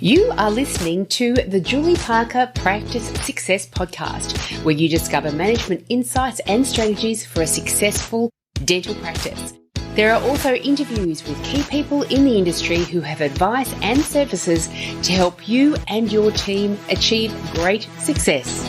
You are listening to the Julie Parker Practice Success Podcast, where you discover management insights and strategies for a successful dental practice. There are also interviews with key people in the industry who have advice and services to help you and your team achieve great success.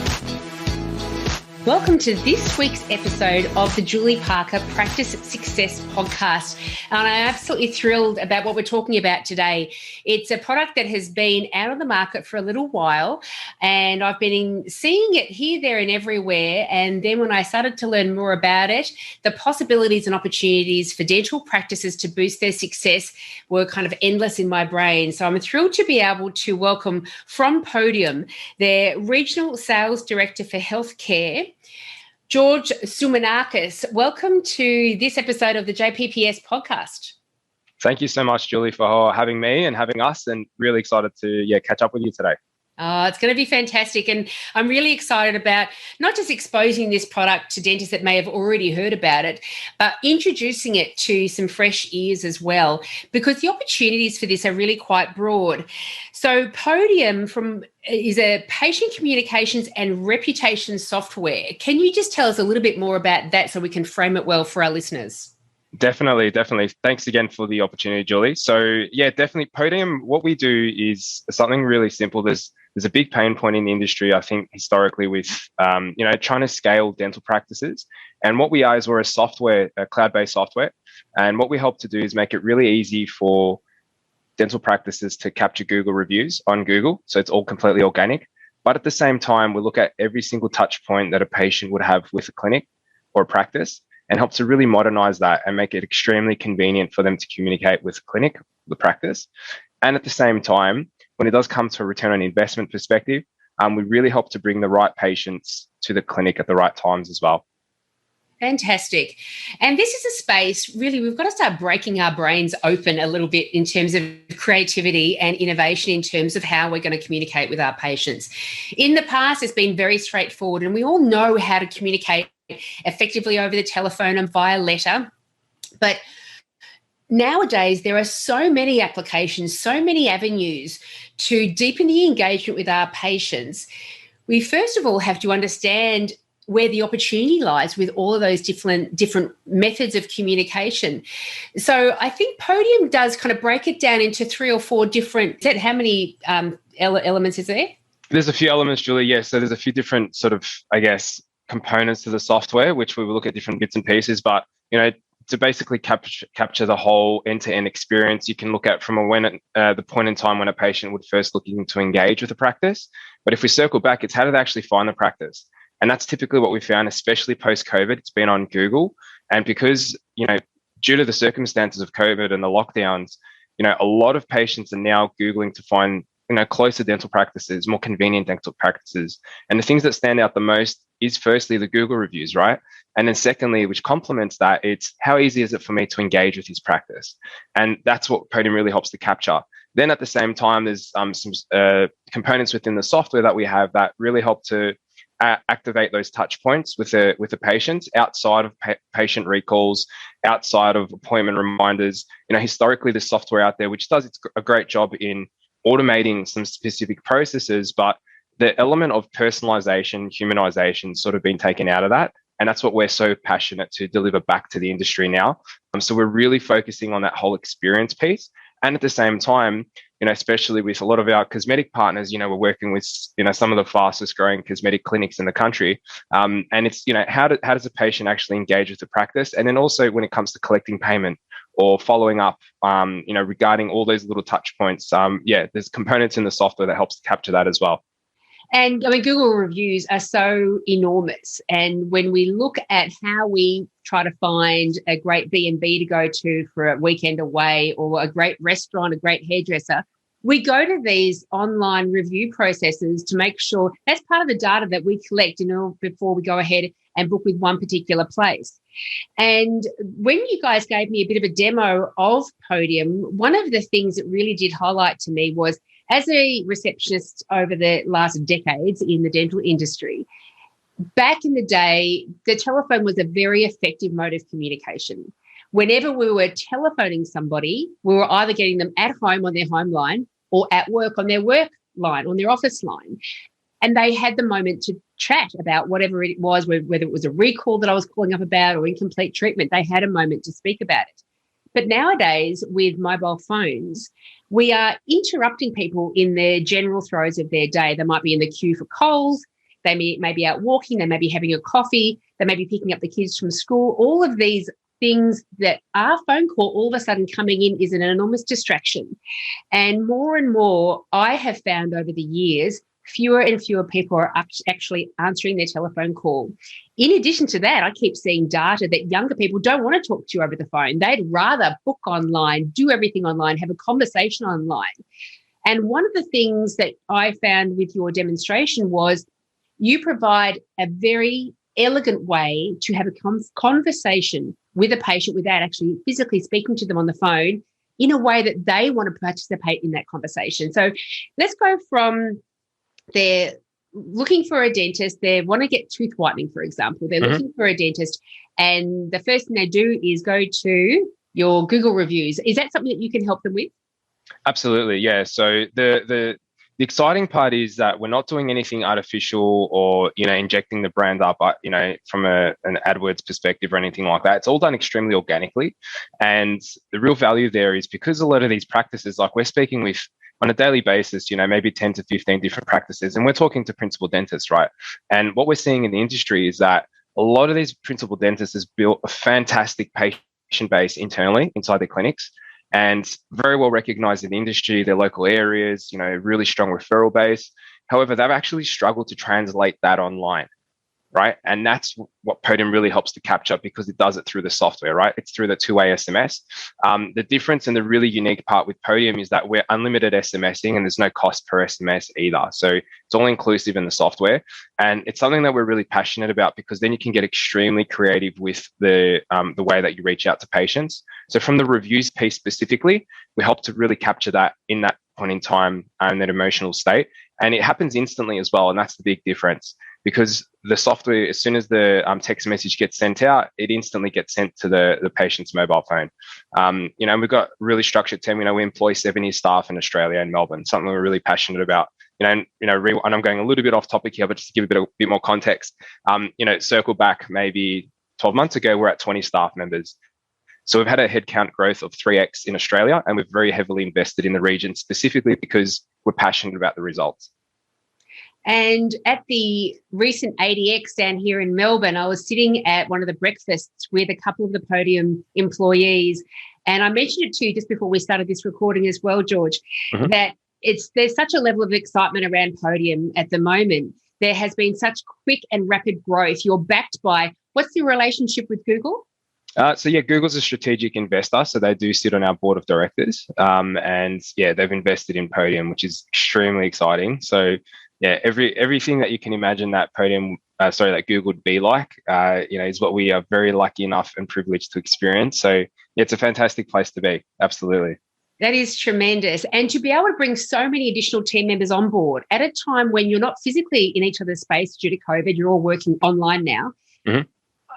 Welcome to this week's episode of the Julie Parker Practice Success Podcast. And I'm absolutely thrilled about what we're talking about today. It's a product that has been out on the market for a little while, and I've been seeing it here, there, and everywhere. And then when I started to learn more about it, the possibilities and opportunities for dental practices to boost their success were kind of endless in my brain. So I'm thrilled to be able to welcome from Podium their Regional Sales Director for Healthcare, George Tzoumanekas. Welcome to this episode of the JPPS podcast. Thank you so much, Julie, for having me and having us, and really excited to catch up with you today. Oh, it's going to be fantastic. And I'm really excited about not just exposing this product to dentists that may have already heard about it, but introducing it to some fresh ears as well, because the opportunities for this are really quite broad. So Podium is a patient communications and reputation software. Can you just tell us a little bit more about that so we can frame it well for our listeners? Definitely. Thanks again for the opportunity, Julie. So definitely Podium, what we do is something really simple. There's a big pain point in the industry, I think, historically with, trying to scale dental practices. And what we are is we're a cloud-based software. And what we help to do is make it really easy for dental practices to capture Google reviews on Google. So it's all completely organic. But at the same time, we look at every single touch point that a patient would have with a clinic or a practice, and help to really modernize that and make it extremely convenient for them to communicate with the clinic, the practice. And at the same time, when it does come to a return on investment perspective, we really help to bring the right patients to the clinic at the right times as well. Fantastic. And this is a space, really, we've got to start breaking our brains open a little bit in terms of creativity and innovation in terms of how we're going to communicate with our patients. In the past, it's been very straightforward, and we all know how to communicate effectively over the telephone and via letter. But nowadays, there are so many applications, so many avenues to deepen the engagement with our patients. We first of all have to understand where the opportunity lies with all of those different methods of communication. So I think Podium does kind of break it down into 3 or 4 different, how many elements is there? There's a few elements, Julie. Yes. So there's a few different sort of, components to the software, which we will look at different bits and pieces. But, to basically capture the whole end-to-end experience, you can look at from the point in time when a patient would first looking to engage with a practice. But if we circle back, it's how do they actually find the practice? And that's typically what we found, especially post-COVID. It's been on Google. And because, due to the circumstances of COVID and the lockdowns, a lot of patients are now Googling to find, closer dental practices, more convenient dental practices. And the things that stand out the most is firstly the Google reviews, right? And then secondly, which complements that, it's how easy is it for me to engage with his practice? And that's what Podium really helps to capture. Then at the same time, there's some components within the software that we have that really help to activate those touch points with the patients outside of patient recalls, outside of appointment reminders. Historically, the software out there, which does a great job in automating some specific processes, but the element of personalization, humanization sort of been taken out of that. And that's what we're so passionate to deliver back to the industry now. So we're really focusing on that whole experience piece. And at the same time, especially with a lot of our cosmetic partners, we're working with, some of the fastest growing cosmetic clinics in the country. And it's, how does a patient actually engage with the practice? And then also when it comes to collecting payment or following up, regarding all those little touch points, there's components in the software that helps to capture that as well. And Google reviews are so enormous. And when we look at how we try to find a great B&B to go to for a weekend away, or a great restaurant, a great hairdresser, we go to these online review processes to make sure that's part of the data that we collect before we go ahead and book with one particular place. And when you guys gave me a bit of a demo of Podium, one of the things that really did highlight to me was, as a receptionist over the last decades in the dental industry, back in the day, the telephone was a very effective mode of communication. Whenever we were telephoning somebody, we were either getting them at home on their home line, or at work on their work line, on their office line. And they had the moment to chat about whatever it was, whether it was a recall that I was calling up about or incomplete treatment. They had a moment to speak about it. But nowadays, with mobile phones, we are interrupting people in their general throes of their day. They might be in the queue for Coles. They may be out walking. They may be having a coffee. They may be picking up the kids from school. All of these things that our phone call all of a sudden coming in is an enormous distraction. And more, I have found over the years, fewer and fewer people are actually answering their telephone call. In addition to that, I keep seeing data that younger people don't want to talk to you over the phone. They'd rather book online, do everything online, have a conversation online. And one of the things that I found with your demonstration was you provide a very elegant way to have a conversation with a patient without actually physically speaking to them on the phone in a way that they want to participate in that conversation. So let's go from they're looking for a dentist. They want to get tooth whitening, for example. They're looking for a dentist, and the first thing they do is go to your Google reviews. Is that something that you can help them with? Absolutely, yeah. So the exciting part is that we're not doing anything artificial or, injecting the brand up, from an AdWords perspective or anything like that. It's all done extremely organically. And the real value there is because a lot of these practices, like we're speaking with on a daily basis, maybe 10 to 15 different practices, and we're talking to principal dentists, right? And what we're seeing in the industry is that a lot of these principal dentists has built a fantastic patient base internally inside their clinics, and very well recognized in the industry, their local areas, really strong referral base. However, they've actually struggled to translate that online, right? And that's what Podium really helps to capture because it does it through the software, right? It's through the Twoway SMS. The difference and the really unique part with Podium is that we're unlimited SMSing and there's no cost per SMS either. So it's all inclusive in the software. And it's something that we're really passionate about because then you can get extremely creative with the way that you reach out to patients. So from the reviews piece specifically, we help to really capture that in that point in time and that emotional state. And it happens instantly as well. And that's the big difference. Because the software, as soon as the text message gets sent out, it instantly gets sent to the patient's mobile phone. We've got a really structured team. We employ 70 staff in Australia and Melbourne, something we're really passionate about. And I'm going a little bit off topic here, but just to give a bit more context, circle back maybe 12 months ago, we're at 20 staff members. So we've had a headcount growth of 3x in Australia, and we've very heavily invested in the region specifically because we're passionate about the results. And at the recent ADX down here in Melbourne, I was sitting at one of the breakfasts with a couple of the Podium employees. And I mentioned it to you just before we started this recording as well, George, that there's such a level of excitement around Podium at the moment. There has been such quick and rapid growth. You're backed by, what's your relationship with Google? Google's a strategic investor, so they do sit on our board of directors. They've invested in Podium, which is extremely exciting. So everything that you can imagine that that Google would be like, is what we are very lucky enough and privileged to experience. So it's a fantastic place to be. Absolutely. That is tremendous. And to be able to bring so many additional team members on board at a time when you're not physically in each other's space due to COVID, you're all working online now.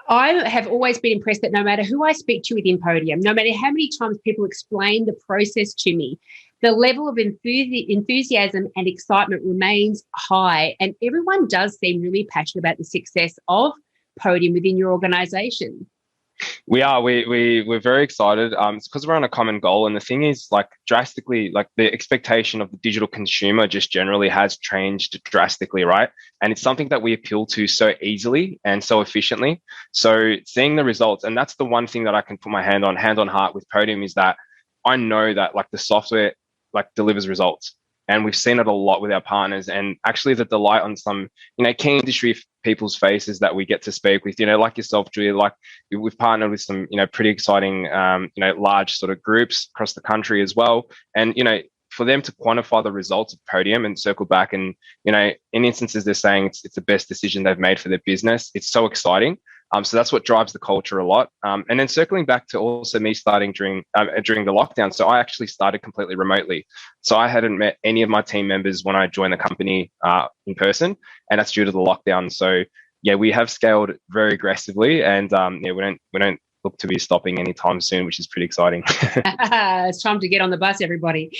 I have always been impressed that no matter who I speak to within Podium, no matter how many times people explain the process to me, the level of enthusiasm and excitement remains high, and everyone does seem really passionate about the success of Podium within your organisation. We are. We're very excited. It's because we're on a common goal, and the thing is, drastically, the expectation of the digital consumer just generally has changed drastically, right? And it's something that we appeal to so easily and so efficiently. So seeing the results, and that's the one thing that I can put my hand on heart with Podium, is that I know that the software delivers results. And we've seen it a lot with our partners, and actually the delight on some, key industry people's faces that we get to speak with, like yourself, Julia, we've partnered with some, pretty exciting, large sort of groups across the country as well. And, for them to quantify the results of Podium and circle back and, in instances, they're saying it's the best decision they've made for their business. It's so exciting. So that's what drives the culture a lot. And then circling back to also me starting during the lockdown. So I actually started completely remotely. So I hadn't met any of my team members when I joined the company in person, and that's due to the lockdown. So we have scaled very aggressively, and we don't look to be stopping anytime soon, which is pretty exciting. It's time to get on the bus, everybody.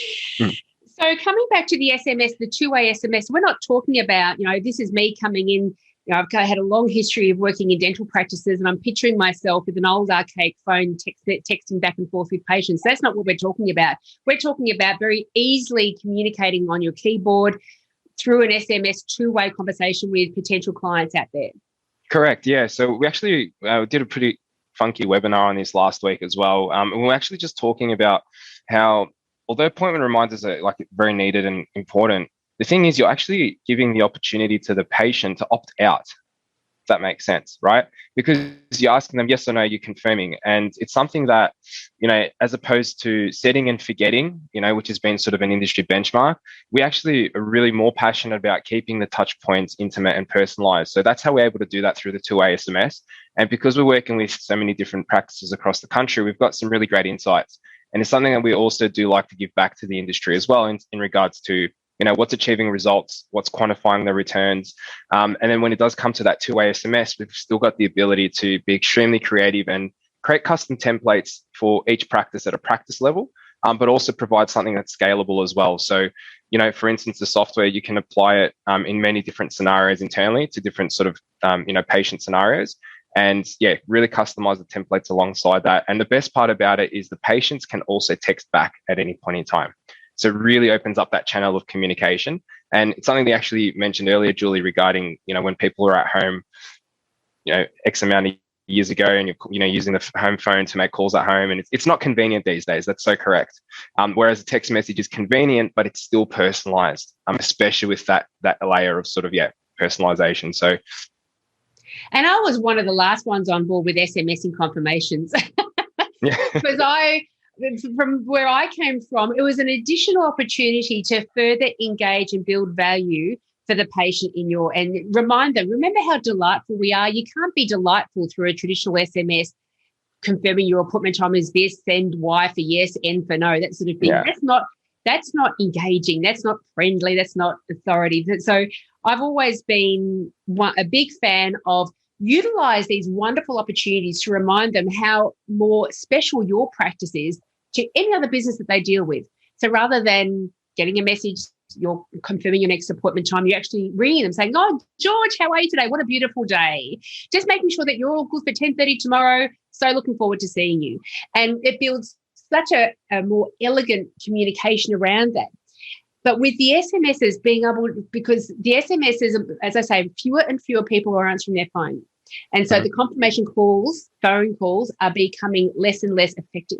So coming back to the SMS, the two-way SMS, we're not talking about, this is me coming in. I've had a long history of working in dental practices, and I'm picturing myself with an old archaic phone texting back and forth with patients. That's not what we're talking about. We're talking about very easily communicating on your keyboard through an SMS two-way conversation with potential clients out there. Correct. Yeah. So we actually did a pretty funky webinar on this last week as well. And we were actually just talking about how, although appointment reminders are like very needed and important, the thing is you're actually giving the opportunity to the patient to opt out, if that makes sense, right? Because you're asking them yes or no, you're confirming. And it's something that, as opposed to setting and forgetting, which has been sort of an industry benchmark, we actually are really more passionate about keeping the touch points intimate and personalized. So that's how we're able to do that through the two-way SMS. And because we're working with so many different practices across the country, we've got some really great insights. And it's something that we also do like to give back to the industry as well in regards to, what's achieving results, what's quantifying the returns. And then when it does come to that two-way SMS, we've still got the ability to be extremely creative and create custom templates for each practice at a practice level, but also provide something that's scalable as well. So, for instance, the software, you can apply it in many different scenarios internally to different sort of, patient scenarios. And yeah, really customize the templates alongside that. And the best part about it is the patients can also text back at any point in time. So it really opens up that channel of communication. And it's something they actually mentioned earlier, Julie, regarding, when people are at home, X amount of years ago and you're using the home phone to make calls at home. And it's not convenient these days. That's so correct. Whereas a text message is convenient, but it's still personalized, especially with that layer of sort of, personalization. So. And I was one of the last ones on board with SMS Confirmations because from where I came from, it was an additional opportunity to further engage and build value for the patient and remind them, remember how delightful we are. You can't be delightful through a traditional SMS confirming your appointment time is this, send Y for yes, N for no, that sort of thing. Yeah. That's not engaging. That's not friendly. That's not authoritative. So I've always been a big fan of utilize these wonderful opportunities to remind them how more special your practice is to any other business that they deal with. So rather than getting a message, you're confirming your next appointment time, you're actually ringing them saying, oh, George, how are you today? What a beautiful day. Just making sure that you're all good for 10:30 tomorrow. So looking forward to seeing you. And it builds such a more elegant communication around that. But with the SMSs being able, because the SMSs, as I say, fewer and fewer people are answering their phone. And so the confirmation calls, phone calls, are becoming less and less effective.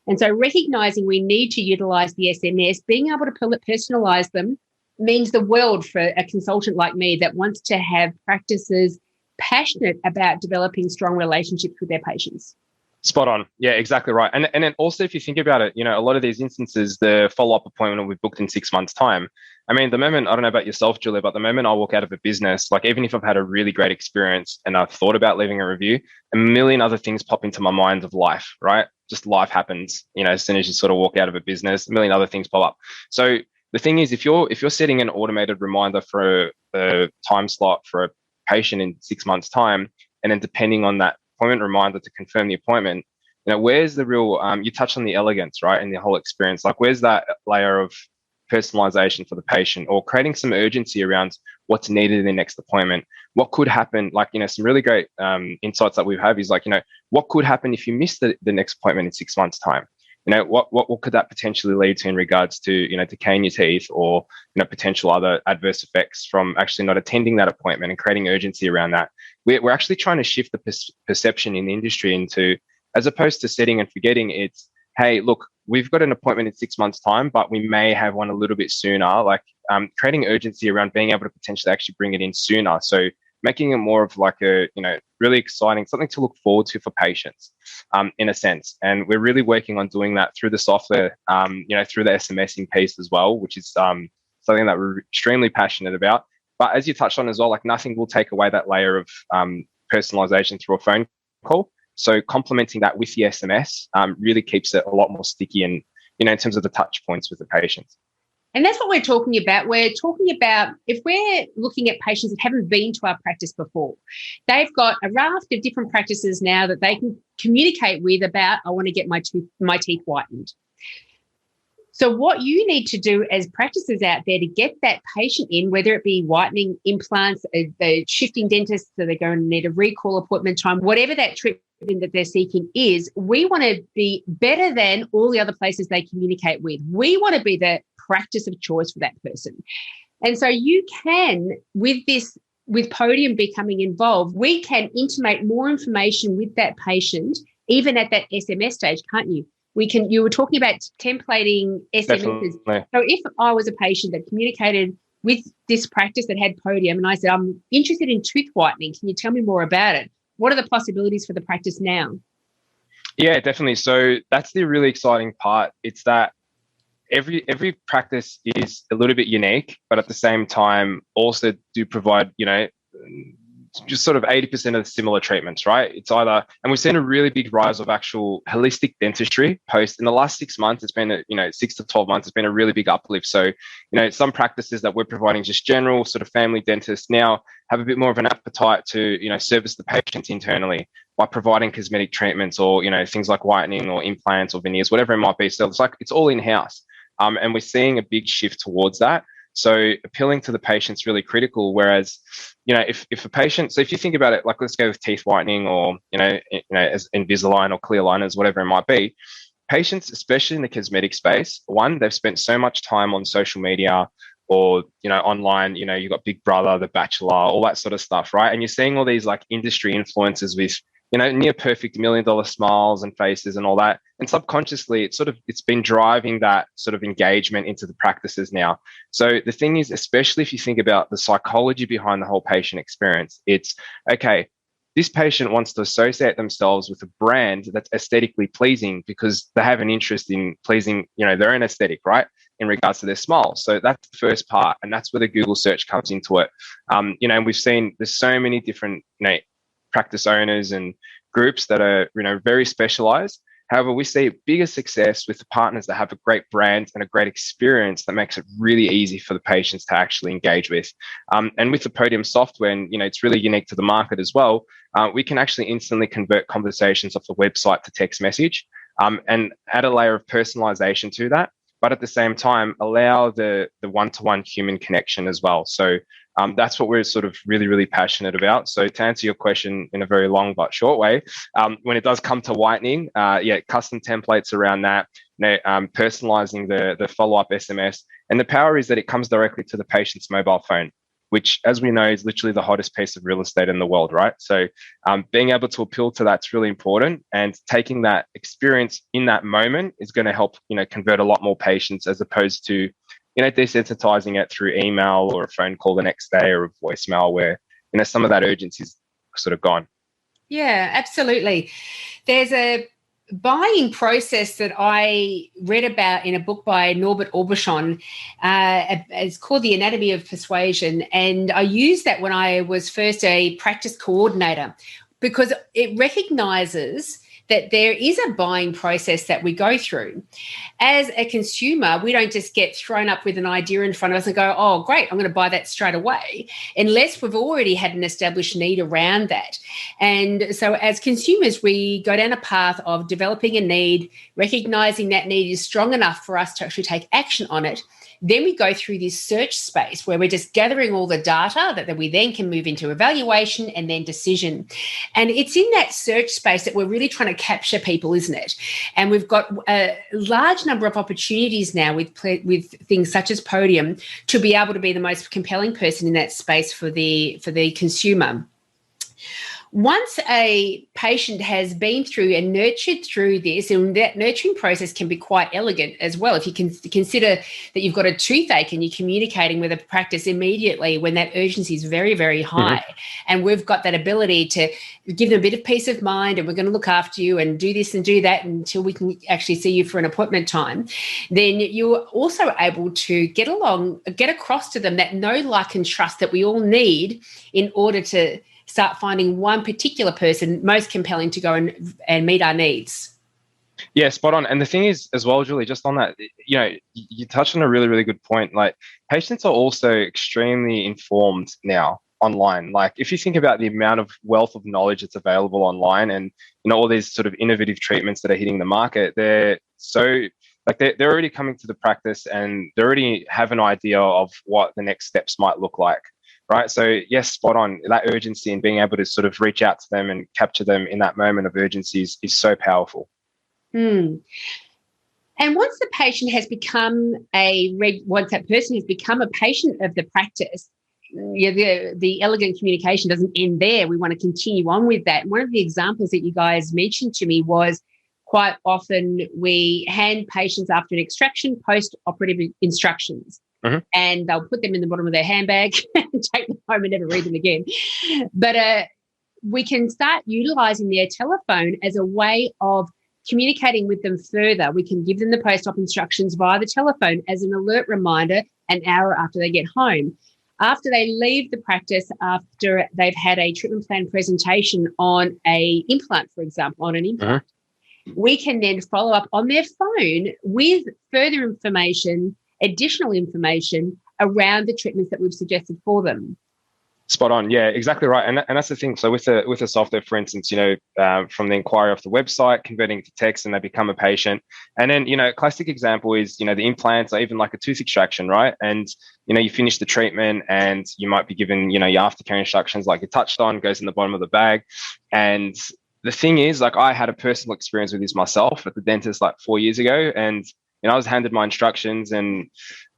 And so recognising we need to utilise the SMS, being able to personalise them means the world for a consultant like me that wants to have practices passionate about developing strong relationships with their patients. Spot on. Yeah, exactly right. And then also, if you think about it, a lot of these instances, the follow-up appointment will be booked in 6 months' time. I mean, the moment, I don't know about yourself, Julia, but the moment I walk out of a business, like even if I've had a really great experience and I've thought about leaving a review, a million other things pop into my mind of life, right? Just life happens, as soon as you sort of walk out of a business, a million other things pop up. So the thing is, if you're setting an automated reminder for a time slot for a patient in 6 months' time, and then depending on that appointment reminder to confirm the appointment, where's the real, you touched on the elegance, right? And the whole experience, like where's that layer of personalization for the patient, or creating some urgency around what's needed in the next appointment? What could happen? Like, some really great insights that we have is like, what could happen if you miss the next appointment in 6 months' time? What could that potentially lead to in regards to, decaying your teeth or, potential other adverse effects from actually not attending that appointment, and creating urgency around that. We're actually trying to shift the perception in the industry into, as opposed to setting and forgetting, it's, hey, look, we've got an appointment in 6 months' time, but we may have one a little bit sooner, like creating urgency around being able to potentially actually bring it in sooner. So making it more of like a, really exciting, something to look forward to for patients, in a sense. And we're really working on doing that through the software, through the SMSing piece as well, which is something that we're extremely passionate about. But as you touched on as well, like nothing will take away that layer of personalization through a phone call. So complementing that with the SMS really keeps it a lot more sticky and, in terms of the touch points with the patients. And that's what we're talking about. We're talking about if we're looking at patients that haven't been to our practice before, they've got a raft of different practices now that they can communicate with about, I want to get my teeth whitened. So what you need to do as practices out there to get that patient in, whether it be whitening, implants, the shifting dentists, so they're going to need a recall appointment time, whatever that treatment that they're seeking is, we want to be better than all the other places they communicate with. We want to be the practice of choice for that person. And so you can, with Podium becoming involved, we can intimate more information with that patient, even at that SMS stage, can't you? You were talking about templating SMSs. Definitely. So if I was a patient that communicated with this practice that had Podium and I said, I'm interested in tooth whitening, can you tell me more about it? What are the possibilities for the practice now? Yeah, definitely. So that's the really exciting part. It's that every practice is a little bit unique, but at the same time also do provide, just sort of 80% of the similar treatments, right? It's either, and we've seen a really big rise of actual holistic dentistry post in the last 6 months. It's been, 6 to 12 months, it's been a really big uplift. So, some practices that we're providing just general sort of family dentists now have a bit more of an appetite to, service the patients internally by providing cosmetic treatments or, things like whitening or implants or veneers, whatever it might be. So it's all in-house. And we're seeing a big shift towards that. So appealing to the patient's really critical. Whereas, if a patient, so if you think about it, like let's go with teeth whitening or, as Invisalign or clear aligners, whatever it might be, patients, especially in the cosmetic space, one, they've spent so much time on social media or, online, you've got Big Brother, The Bachelor, all that sort of stuff, right? And you're seeing all these like industry influencers with, near perfect $1 million smiles and faces and all that. And subconsciously, it's been driving that sort of engagement into the practices now. So the thing is, especially if you think about the psychology behind the whole patient experience, it's, okay, this patient wants to associate themselves with a brand that's aesthetically pleasing because they have an interest in pleasing, their own aesthetic, right? In regards to their smile. So that's the first part. And that's where the Google search comes into it. And we've seen there's so many different, practice owners and groups that are, very specialized. However, we see bigger success with the partners that have a great brand and a great experience that makes it really easy for the patients to actually engage with. And with the Podium software, and it's really unique to the market as well, we can actually instantly convert conversations off the website to text message and add a layer of personalization to that. But at the same time, allow the one-to-one human connection as well. So that's what we're sort of really, really passionate about. So to answer your question in a very long but short way, when it does come to whitening, custom templates around that, personalizing the follow-up SMS. And the power is that it comes directly to the patient's mobile phone, which, as we know, is literally the hottest piece of real estate in the world, right? So being able to appeal to that's really important. And taking that experience in that moment is going to help, convert a lot more patients as opposed to, desensitizing it through email or a phone call the next day or a voicemail where, some of that urgency is sort of gone. Yeah, absolutely. There's a buying process that I read about in a book by Norbert Aubuchon. It's called The Anatomy of Persuasion. And I used that when I was first a practice coordinator because it recognizes that there is a buying process that we go through. As a consumer, we don't just get thrown up with an idea in front of us and go, oh, great, I'm going to buy that straight away, unless we've already had an established need around that. And so as consumers, we go down a path of developing a need, recognizing that need is strong enough for us to actually take action on it. Then we go through this search space where we're just gathering all the data that we then can move into evaluation and then decision. And it's in that search space that we're really trying to capture people, isn't it? And we've got a large number of opportunities now with things such as Podium to be able to be the most compelling person in that space for the consumer. Once a patient has been through and nurtured through this, and that nurturing process can be quite elegant as well. If you can consider that you've got a toothache and you're communicating with a practice immediately when that urgency is very, very high, and we've got that ability to give them a bit of peace of mind and we're going to look after you and do this and do that until we can actually see you for an appointment time, then you're also able to get across to them that know, like, and trust that we all need in order to start finding one particular person most compelling to go and meet our needs. Yeah, spot on. And the thing is as well, Julie, just on that, you touched on a really, really good point. Like, patients are also extremely informed now online. Like, if you think about the amount of wealth of knowledge that's available online and, all these sort of innovative treatments that are hitting the market, they're so like they're already coming to the practice and they already have an idea of what the next steps might look like, right? So yes, spot on. That urgency and being able to sort of reach out to them and capture them in that moment of urgency is so powerful. And once the patient has become once that person has become a patient of the practice, the elegant communication doesn't end there. We want to continue on with that. And one of the examples that you guys mentioned to me was quite often we hand patients after an extraction post-operative instructions, and they'll put them in the bottom of their handbag and take them home and never read them again. But we can start utilising their telephone as a way of communicating with them further. We can give them the post-op instructions via the telephone as an alert reminder an hour after they get home. After they leave the practice, after they've had a treatment plan presentation on an implant, for example, we can then follow up on their phone with further information, additional information around the treatments that we've suggested for them. Spot on. Yeah, exactly right. And that's the thing. So with the software, for instance, from the inquiry off the website, converting to text and they become a patient. And then, a classic example is, the implants or even like a tooth extraction, right? And, you finish the treatment and you might be given, your aftercare instructions like you touched on, goes in the bottom of the bag. And the thing is, like, I had a personal experience with this myself at the dentist like 4 years ago. And, I was handed my instructions and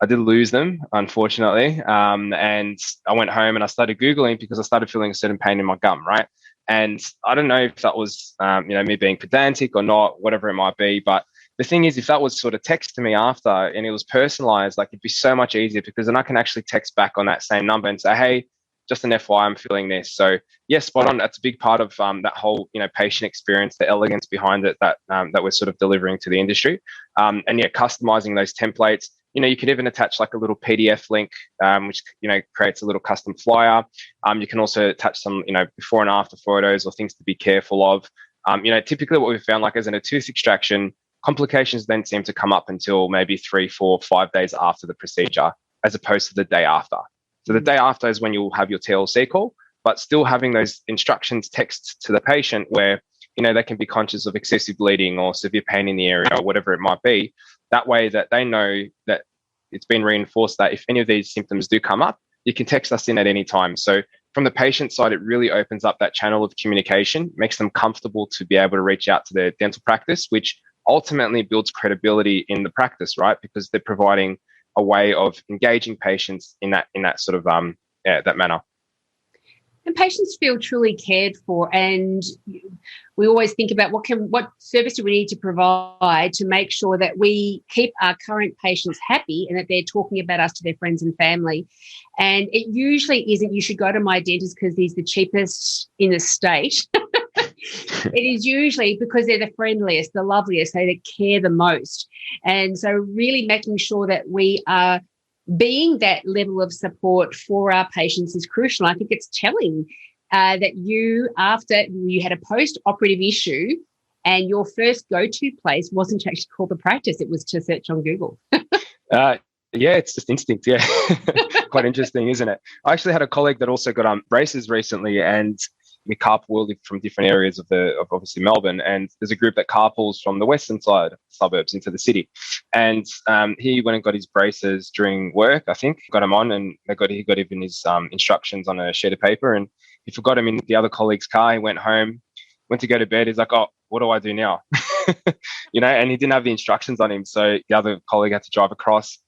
I did lose them, unfortunately. And I went home and I started Googling because I started feeling a certain pain in my gum, right? And I don't know if that was, me being pedantic or not, whatever it might be. But the thing is, if that was sort of text to me after and it was personalized, like it'd be so much easier because then I can actually text back on that same number and say, hey, just an FYI, I'm feeling this. So yes, spot on. That's a big part of that whole, patient experience, the elegance behind it that we're sort of delivering to the industry. And yeah, customizing those templates. You could even attach like a little PDF link, which, creates a little custom flyer. You can also attach some, before and after photos or things to be careful of. Typically what we've found, like as in a tooth extraction, complications then seem to come up until maybe 3, 4, 5 days after the procedure, as opposed to the day after. So the day after is when you'll have your TLC call, but still having those instructions text to the patient where, they can be conscious of excessive bleeding or severe pain in the area or whatever it might be. That way that they know that it's been reinforced that if any of these symptoms do come up, you can text us in at any time. So from the patient side, it really opens up that channel of communication, makes them comfortable to be able to reach out to their dental practice, which ultimately builds credibility in the practice, right? Because they're providing a way of engaging patients in that sort of that manner. And patients feel truly cared for, and we always think about what service do we need to provide to make sure that we keep our current patients happy and that they're talking about us to their friends and family. And it usually isn't, you should go to my dentist because he's the cheapest in the state. It is usually because they're the friendliest, the loveliest, they care the most. And so really making sure that we are being that level of support for our patients is crucial. I think it's telling that after you had a post-operative issue and your first go-to place wasn't to actually call the practice, it was to search on Google. Yeah, it's just instinct. Yeah. Quite interesting, isn't it? I actually had a colleague that also got braces recently, and we carpool from different areas of obviously Melbourne, and there's a group that carpools from the western side suburbs into the city. And he went and got his braces during work, I think, got them on, and he got even his instructions on a sheet of paper, and he forgot him in the other colleague's car. He went home, went to go to bed. He's like, oh, what do I do now? And he didn't have the instructions on him. So the other colleague had to drive across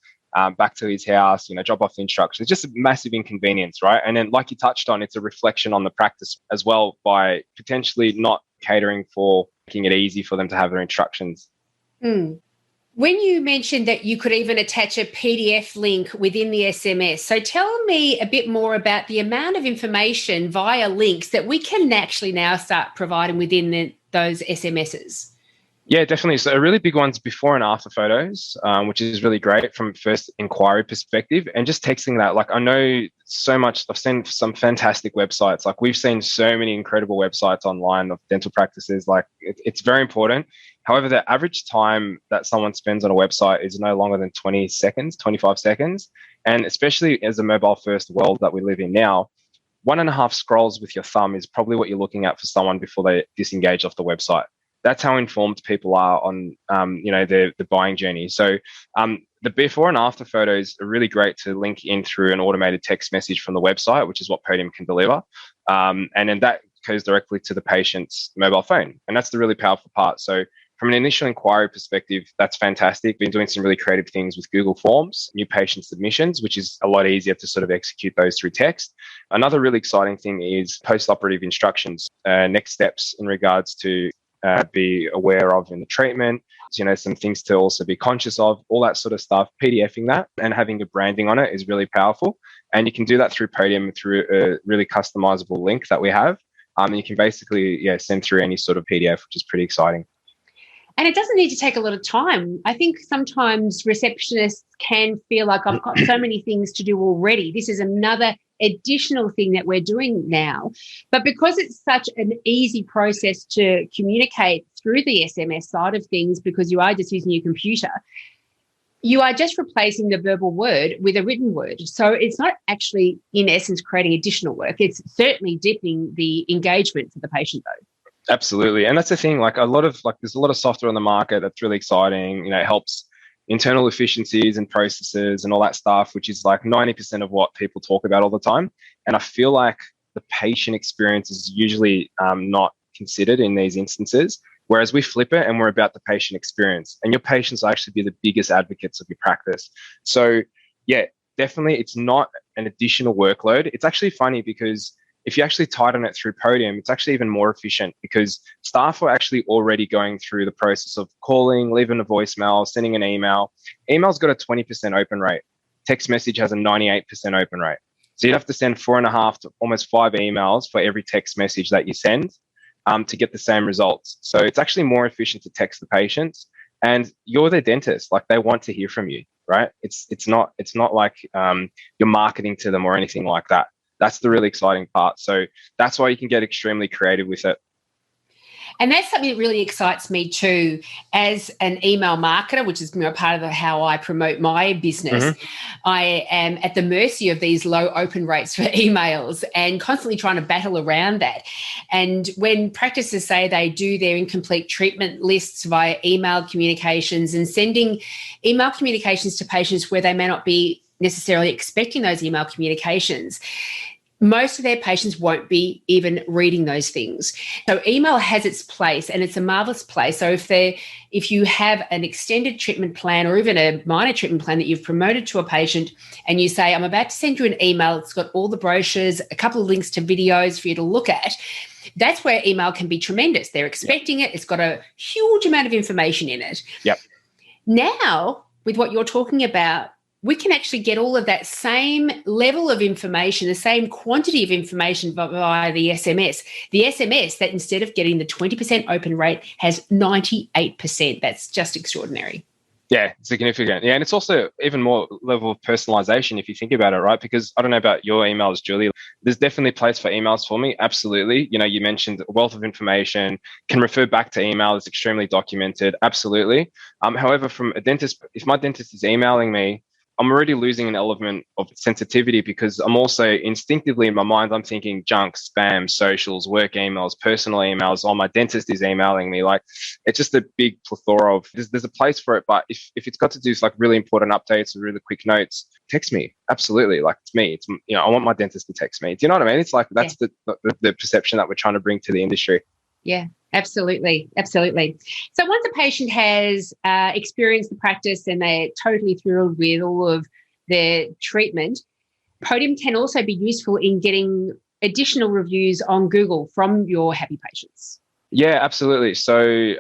back to his house, drop off the instructions. It's just a massive inconvenience, right? And then like you touched on, it's a reflection on the practice as well by potentially not catering for making it easy for them to have their instructions. When you mentioned that you could even attach a PDF link within the SMS, so tell me a bit more about the amount of information via links that we can actually now start providing within those SMSs. Yeah, definitely. So a really big one's before and after photos, which is really great from first inquiry perspective. And just texting that, like I know so much, I've seen some fantastic websites. Like we've seen so many incredible websites online of dental practices. Like it's very important. However, the average time that someone spends on a website is no longer than 20 seconds, 25 seconds. And especially as a mobile first world that we live in now, 1.5 scrolls with your thumb is probably what you're looking at for someone before they disengage off the website. That's how informed people are on, the buying journey. So the before and after photos are really great to link in through an automated text message from the website, which is what Podium can deliver. And then that goes directly to the patient's mobile phone. And that's the really powerful part. So from an initial inquiry perspective, that's fantastic. Been doing some really creative things with Google Forms, new patient submissions, which is a lot easier to sort of execute those through text. Another really exciting thing is postoperative instructions, next steps in regards to be aware of in the treatment, some things to also be conscious of, all that sort of stuff. PDFing that and having a branding on it is really powerful. And you can do that through Podium through a really customizable link that we have. And you can basically send through any sort of PDF, which is pretty exciting. And it doesn't need to take a lot of time. I think sometimes receptionists can feel like I've got so many things to do already. This is another additional thing that we're doing now. But because it's such an easy process to communicate through the SMS side of things, because you are just using your computer, you are just replacing the verbal word with a written word. So it's not actually, in essence, creating additional work. It's certainly deepening the engagement for the patient, though. Absolutely. And that's the thing, there's a lot of software on the market that's really exciting. It helps internal efficiencies and processes and all that stuff, which is like 90% of what people talk about all the time. And I feel like the patient experience is usually not considered in these instances. Whereas we flip it and we're about the patient experience, and your patients will actually be the biggest advocates of your practice. So yeah, definitely it's not an additional workload. It's actually funny because if you actually tighten it through Podium, it's actually even more efficient because staff are actually already going through the process of calling, leaving a voicemail, sending an email. Email's got a 20% open rate. Text message has a 98% open rate. So you'd have to send 4.5 to almost 5 emails for every text message that you send to get the same results. So it's actually more efficient to text the patients, and you're their dentist. Like, they want to hear from you, right? It's not like you're marketing to them or anything like that. That's the really exciting part. So that's why you can get extremely creative with it. And that's something that really excites me too, as an email marketer, which is part of how I promote my business. Mm-hmm. I am at the mercy of these low open rates for emails and constantly trying to battle around that. And when practices say they do their incomplete treatment lists via email communications and sending email communications to patients where they may not be necessarily expecting those email communications, most of their patients won't be even reading those things. So email has its place, and it's a marvelous place. So if you have an extended treatment plan or even a minor treatment plan that you've promoted to a patient, and you say, I'm about to send you an email, it's got all the brochures, a couple of links to videos for you to look at, that's where email can be tremendous. They're expecting it. It's got a huge amount of information in it. Yep. Now, with what you're talking about, we can actually get all of that same level of information, the same quantity of information via the SMS. The SMS that, instead of getting the 20% open rate, has 98%. That's just extraordinary. Yeah, significant. Yeah, and it's also even more level of personalization if you think about it, right? Because I don't know about your emails, Julie. There's definitely a place for emails for me. Absolutely. You mentioned a wealth of information, can refer back to email. It's extremely documented. Absolutely. However, from a dentist, if my dentist is emailing me, I'm already losing an element of sensitivity because I'm also instinctively in my mind, I'm thinking junk, spam, socials, work emails, personal emails. Oh, my dentist is emailing me. Like, it's just a big plethora of, there's a place for it. But if it's got to do like really important updates or really quick notes, text me. Absolutely. Like, it's me. It's, I want my dentist to text me. Do you know what I mean? It's like, that's the perception that we're trying to bring to the industry. Yeah, absolutely. Absolutely. So once a patient has experienced the practice and they're totally thrilled with all of their treatment, Podium can also be useful in getting additional reviews on Google from your happy patients. Yeah, absolutely. So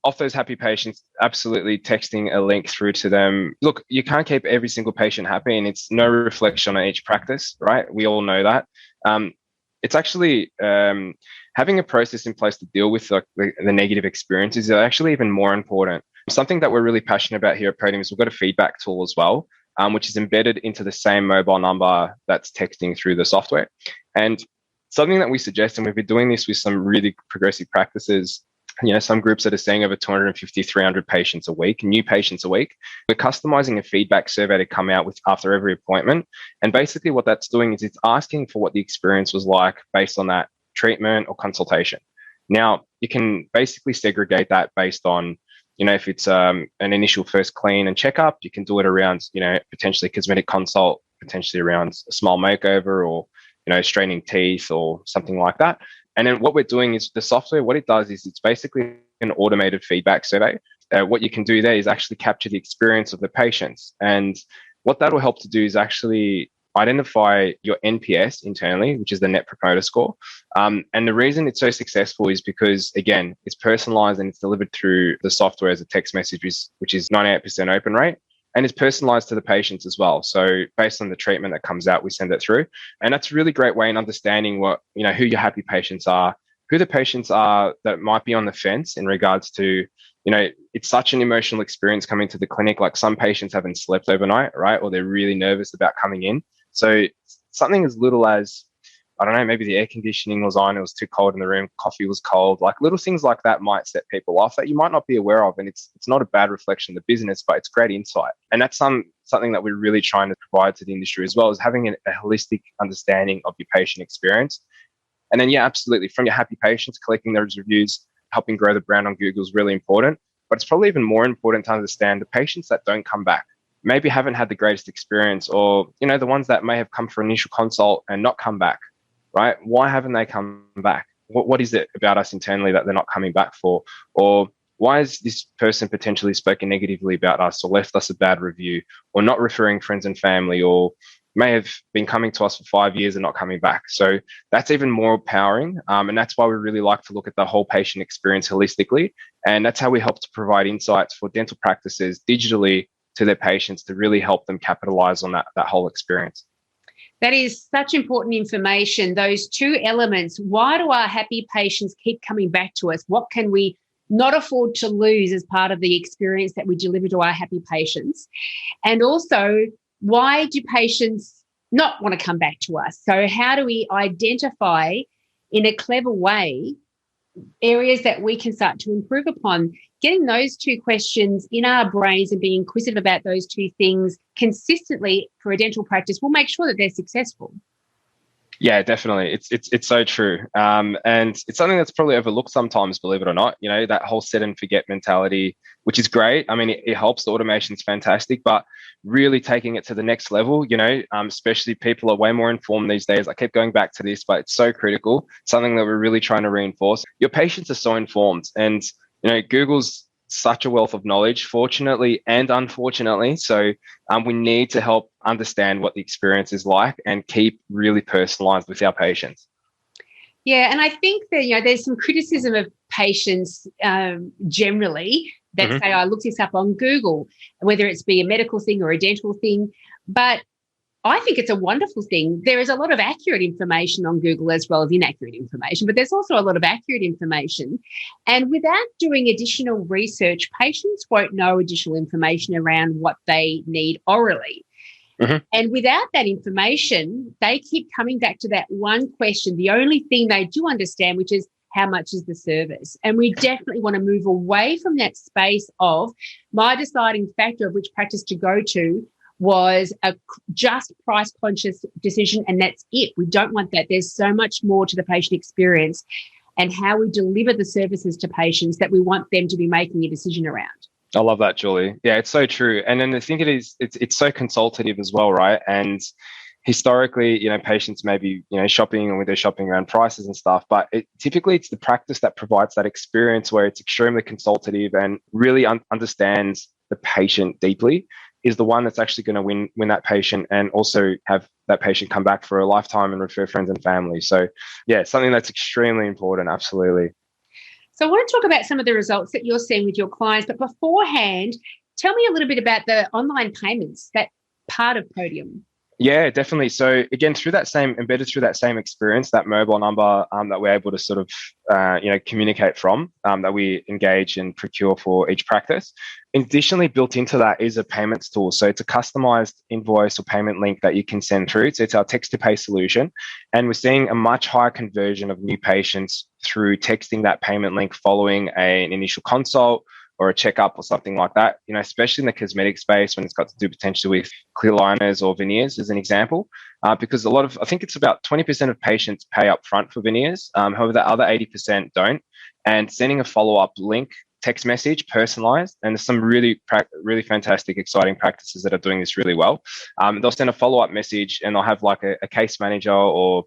off those happy patients, absolutely texting a link through to them. Look, you can't keep every single patient happy, and it's no reflection on each practice, right? We all know that. It's actually having a process in place to deal with the negative experiences is actually even more important. Something that we're really passionate about here at Podium is we've got a feedback tool as well, which is embedded into the same mobile number that's texting through the software. And something that we suggest, and we've been doing this with some really progressive practices, some groups that are seeing over 250, 300 patients a week, new patients a week. We're customizing a feedback survey to come out with after every appointment. And basically what that's doing is it's asking for what the experience was like based on that treatment or consultation. Now, you can basically segregate that based on, if it's an initial first clean and checkup, you can do it around, potentially cosmetic consult, potentially around a small makeover or, straightening teeth or something like that. And then what we're doing is the software, what it does is it's basically an automated feedback survey. What you can do there is actually capture the experience of the patients. And what that will help to do is actually identify your NPS internally, which is the Net Promoter Score. And the reason it's so successful is because, again, it's personalized and it's delivered through the software as a text message, which is 98% open rate. And it's personalized to the patients as well. So based on the treatment that comes out, we send it through. And that's a really great way in understanding who your happy patients are, who the patients are that might be on the fence in regards to, it's such an emotional experience coming to the clinic. Like some patients haven't slept overnight, right? Or they're really nervous about coming in. So something as little as, I don't know, maybe the air conditioning was on, it was too cold in the room, coffee was cold, like little things like that might set people off that you might not be aware of. And it's not a bad reflection of the business, but it's great insight. And that's something that we're really trying to provide to the industry as well, is having a holistic understanding of your patient experience. And then, yeah, absolutely, from your happy patients, collecting those reviews, helping grow the brand on Google is really important. But it's probably even more important to understand the patients that don't come back, maybe haven't had the greatest experience, or, the ones that may have come for initial consult and not come back, right? Why haven't they come back? What is it about us internally that they're not coming back for? Or why has this person potentially spoken negatively about us or left us a bad review or not referring friends and family, or may have been coming to us for 5 years and not coming back? So that's even more empowering. And that's why we really like to look at the whole patient experience holistically. And that's how we help to provide insights for dental practices digitally to their patients to really help them capitalize on that whole experience. That is such important information. Those two elements. Why do our happy patients keep coming back to us? What can we not afford to lose as part of the experience that we deliver to our happy patients? And also, why do patients not want to come back to us? So how do we identify in a clever way areas that we can start to improve upon? Getting those two questions in our brains and being inquisitive about those two things consistently for a dental practice will make sure that they're successful. Yeah, definitely. It's so true. And it's something that's probably overlooked sometimes, believe it or not, that whole set and forget mentality, which is great. I mean, it helps. The automation's fantastic, but really taking it to the next level, especially people are way more informed these days. I keep going back to this, but it's so critical. Something that we're really trying to reinforce. Your patients are so informed, and, Google's such a wealth of knowledge, fortunately and unfortunately. So we need to help understand what the experience is like and keep really personalized with our patients. Yeah, and I think that, there's some criticism of patients generally that say, I looked this up on Google, whether it's be a medical thing or a dental thing. But I think it's a wonderful thing. There is a lot of accurate information on Google as well as inaccurate information, but there's also a lot of accurate information. And without doing additional research, patients won't know additional information around what they need orally. And without that information, they keep coming back to that one question, the only thing they do understand, which is how much is the service? And we definitely want to move away from that space of my deciding factor of which practice to go to was a just price conscious decision, and that's it. We don't want that. There's so much more to the patient experience and how we deliver the services to patients that we want them to be making a decision around. I love that, Julie. Yeah, it's so true. And then the thing it's so consultative as well, right? And historically, patients may be, shopping, and they're shopping around prices and stuff, but typically it's the practice that provides that experience where it's extremely consultative and really understands the patient deeply, is the one that's actually going to win that patient and also have that patient come back for a lifetime and refer friends and family. So yeah, something that's extremely important. Absolutely. So I want to talk about some of the results that you're seeing with your clients, but beforehand, tell me a little bit about the online payments, that part of Podium. Yeah, definitely. So again, embedded through that same experience, that mobile number that we're able to sort of, communicate from, that we engage and procure for each practice. Additionally, built into that is a payments tool. So it's a customized invoice or payment link that you can send through. So it's our text to pay solution. And we're seeing a much higher conversion of new patients through texting that payment link following an initial consult or a checkup or something like that, especially in the cosmetic space when it's got to do potentially with clear liners or veneers as an example, because I think it's about 20% of patients pay up front for veneers. However, the other 80% don't. And sending a follow-up link, text message, personalized, and there's some really fantastic, exciting practices that are doing this really well. They'll send a follow-up message and they'll have like a case manager or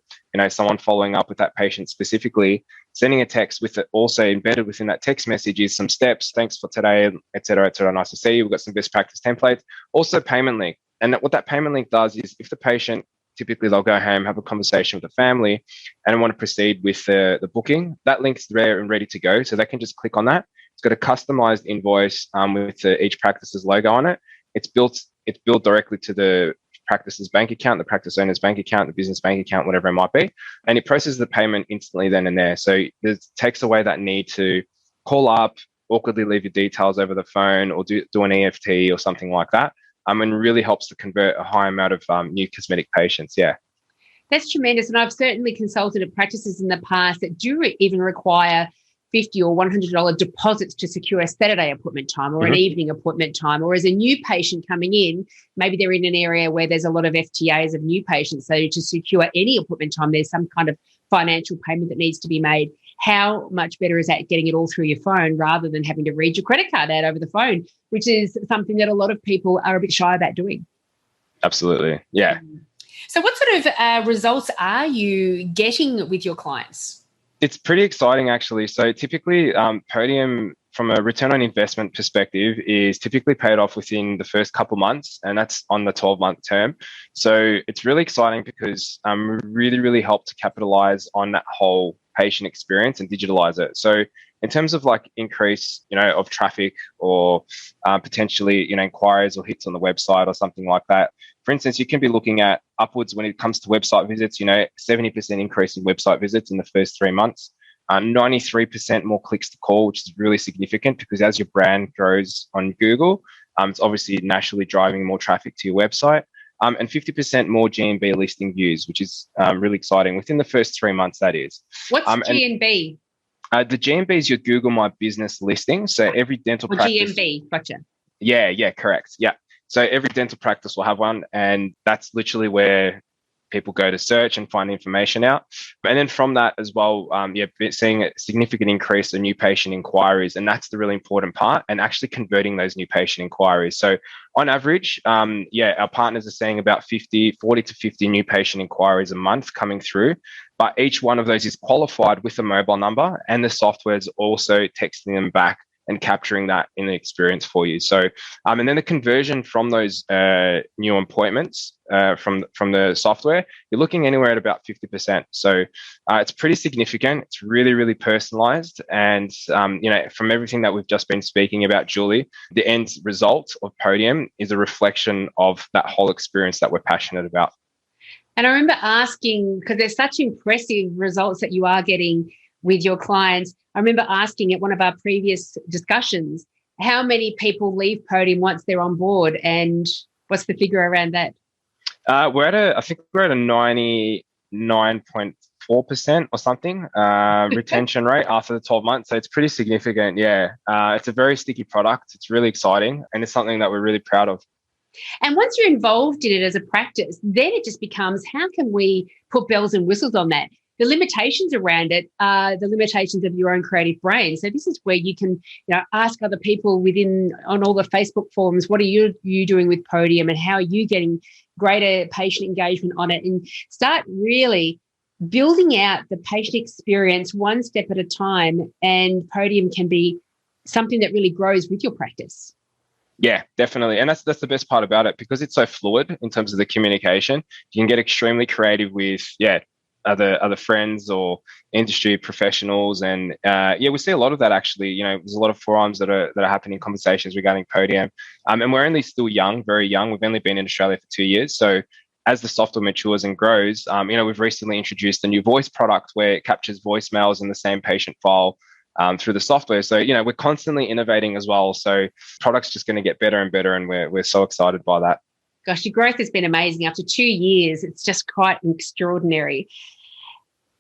someone following up with that patient specifically, sending a text with it. Also embedded within that text message is some steps, thanks for today, etc., etc. Nice to see you. We've got some best practice templates. Also payment link. And what that payment link does is if the patient, typically they'll go home, have a conversation with the family and want to proceed with the booking, that link's there and ready to go. So they can just click on that. It's got a customized invoice with each practice's logo on it. It's built directly to the practice's bank account, the practice owner's bank account, the business bank account, whatever it might be. And it processes the payment instantly then and there. So it takes away that need to call up, awkwardly leave your details over the phone or do an EFT or something like that. And really helps to convert a high amount of new cosmetic patients. Yeah. That's tremendous. And I've certainly consulted at practices in the past that do even require $50 or $100 deposits to secure a Saturday appointment time or an evening appointment time, or as a new patient coming in, maybe they're in an area where there's a lot of FTAs of new patients. So to secure any appointment time, there's some kind of financial payment that needs to be made. How much better is that getting it all through your phone rather than having to read your credit card out over the phone, which is something that a lot of people are a bit shy about doing? Absolutely. Yeah. So what sort of results are you getting with your clients? It's pretty exciting, actually. So typically, Podium, from a return on investment perspective, is typically paid off within the first couple months, and that's on the 12-month term. So it's really exciting because we really, really help to capitalize on that whole patient experience and digitalize it. So in terms of like increase, of traffic or potentially, inquiries or hits on the website or something like that. For instance, you can be looking at upwards when it comes to website visits, 70% increase in website visits in the first 3 months, 93% more clicks to call, which is really significant because as your brand grows on Google, it's obviously naturally driving more traffic to your website. And 50% more GMB listing views, which is really exciting within the first 3 months, that is. What's GMB? The GMB is your Google My Business listing. So every dental practice. GMB, gotcha. Yeah, correct. Yeah. So every dental practice will have one, and that's literally where people go to search and find information out. And then from that as well, seeing a significant increase in new patient inquiries, and that's the really important part, and actually converting those new patient inquiries. So on average, our partners are seeing about 40 to 50 new patient inquiries a month coming through, but each one of those is qualified with a mobile number, and the software is also texting them back and capturing that in the experience for you. So, and then the conversion from those new appointments from the software, you're looking anywhere at about 50%. So it's pretty significant. It's really, really personalized. And, from everything that we've just been speaking about, Julie, the end result of Podium is a reflection of that whole experience that we're passionate about. And I remember asking, because there's such impressive results that you are getting with your clients, I remember asking at one of our previous discussions, how many people leave Podium once they're on board, and what's the figure around that? We're at a 99.4% or something retention rate after the 12 months. So it's pretty significant. Yeah. It's a very sticky product. It's really exciting, and it's something that we're really proud of. And once you're involved in it as a practice, then it just becomes, how can we put bells and whistles on that? The limitations around it are the limitations of your own creative brain. So this is where you can, ask other people on all the Facebook forums, what are you doing with Podium, and how are you getting greater patient engagement on it, and start really building out the patient experience one step at a time. And Podium can be something that really grows with your practice. Yeah, definitely. And that's the best part about it, because it's so fluid in terms of the communication. You can get extremely creative with, other friends or industry professionals. And we see a lot of that actually. There's a lot of forums that are happening, conversations regarding Podium. And we're only still young, very young. We've only been in Australia for 2 years. So as the software matures and grows, we've recently introduced a new voice product where it captures voicemails in the same patient file through the software. So, we're constantly innovating as well. So product's just going to get better and better, and we're so excited by that. Gosh, your growth has been amazing. After 2 years, it's just quite extraordinary.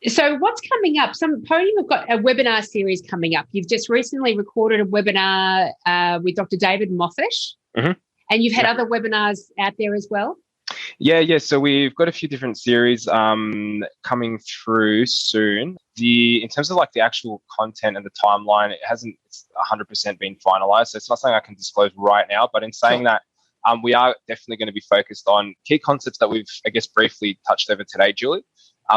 So what's coming up? Podium have got a webinar series coming up. You've just recently recorded a webinar with Dr. David Moffat, Mm-hmm. and you've had other webinars out there as well? Yeah. So we've got a few different series coming through soon. In terms of like the actual content and the timeline, it's 100% been finalized. So it's not something I can disclose right now. But in saying that, we are definitely going to be focused on key concepts that we've, I guess, briefly touched over today, Julie.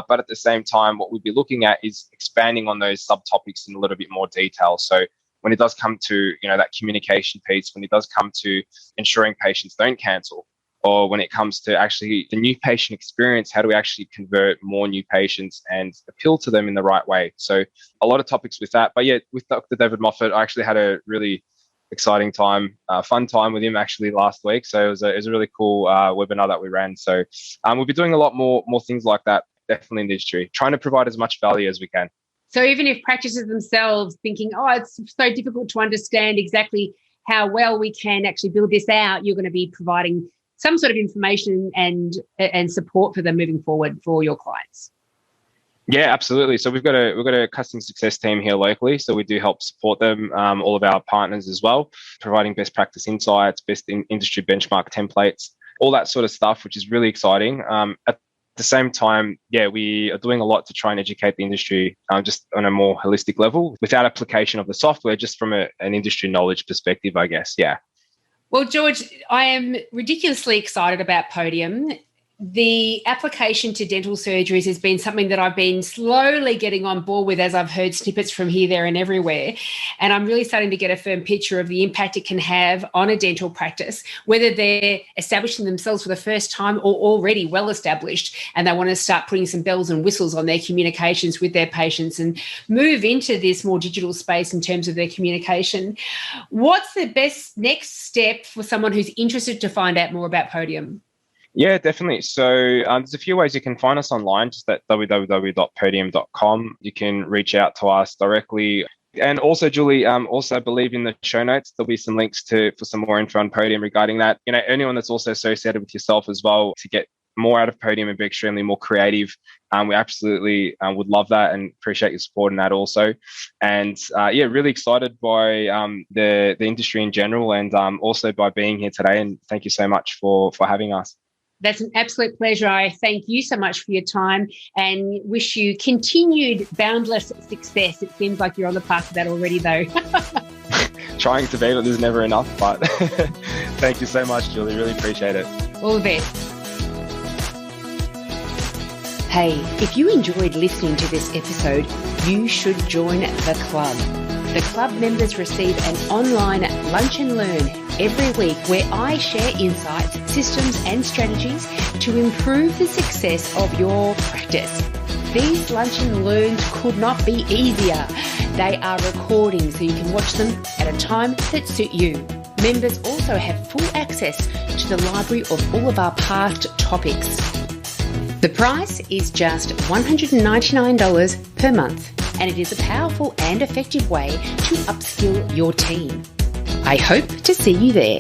But at the same time, what we'll be looking at is expanding on those subtopics in a little bit more detail. So when it does come to, that communication piece, when it does come to ensuring patients don't cancel, or when it comes to actually the new patient experience, how do we actually convert more new patients and appeal to them in the right way? So a lot of topics with that. But yeah, with Dr. David Moffat, I actually had a really exciting time, fun time with him actually last week. So it was a really cool webinar that we ran. So we'll be doing a lot more things like that, definitely in the industry, trying to provide as much value as we can. So even if practices themselves thinking, it's so difficult to understand exactly how well we can actually build this out, you're going to be providing some sort of information and support for them moving forward for your clients. Yeah, absolutely. So we've got a customer success team here locally. So we do help support them, all of our partners as well, providing best practice insights, best industry benchmark templates, all that sort of stuff, which is really exciting. At the same time, we are doing a lot to try and educate the industry just on a more holistic level without application of the software, just from an industry knowledge perspective, I guess. Yeah. Well, George, I am ridiculously excited about Podium. The application to dental surgeries has been something that I've been slowly getting on board with as I've heard snippets from here, there and everywhere. And I'm really starting to get a firm picture of the impact it can have on a dental practice, whether they're establishing themselves for the first time or already well established and they want to start putting some bells and whistles on their communications with their patients and move into this more digital space in terms of their communication. What's the best next step for someone who's interested to find out more about Podium? Yeah, definitely. So there's a few ways you can find us online, just at www.podium.com. You can reach out to us directly. And also, Julie, also I believe in the show notes, there'll be some links for some more info on Podium regarding that. Anyone that's also associated with yourself as well to get more out of Podium and be extremely more creative. We absolutely would love that and appreciate your support in that also. And really excited by the industry in general and also by being here today. And thank you so much for having us. That's an absolute pleasure. I thank you so much for your time and wish you continued boundless success. It seems like you're on the path to that already, though. Trying to be, but there's never enough. But thank you so much, Julie. Really appreciate it. All the best. Hey, if you enjoyed listening to this episode, you should join the club. The club members receive an online lunch and learn every week where I share insights, systems and strategies to improve the success of your practice. These lunch and learns could not be easier. They are recordings so you can watch them at a time that suits you. Members also have full access to the library of all of our past topics. The price is just $199 per month. And it is a powerful and effective way to upskill your team. I hope to see you there.